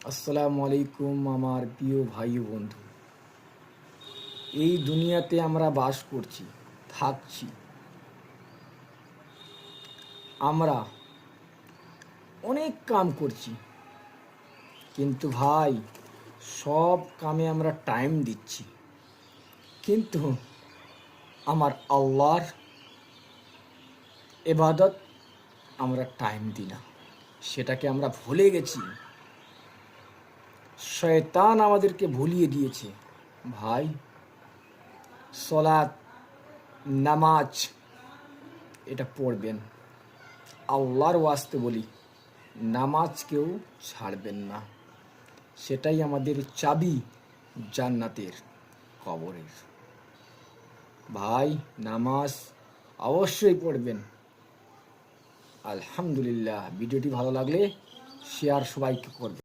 আসসালামু আলাইকুম আমার প্রিয় ভাই ও বন্ধু। এই দুনিয়াতে আমরা বাস করছি, থাকছি। আমরা অনেক কাম করছি, কিন্তু ভাই সব কামে আমরা টাইম দিচ্ছি, কিন্তু আমার আল্লাহর ইবাদত আমরা টাইম দিই না, সেটাকে আমরা ভুলে গেছি। শয়তান আমাদেরকে ভুলিয়ে দিয়েছে। ভাই, সলাৎ, নামাজ এটা পড়বেন, আল্লাহর ওয়াস্তে বলি, নামাজকেও ছাড়বেন না। সেটাই আমাদের চাবি জান্নাতের, কবরের। ভাই, নামাজ অবশ্যই পড়বেন। আলহামদুলিল্লাহ, ভিডিওটি ভালো লাগলে শেয়ার সবাইকে করবেন।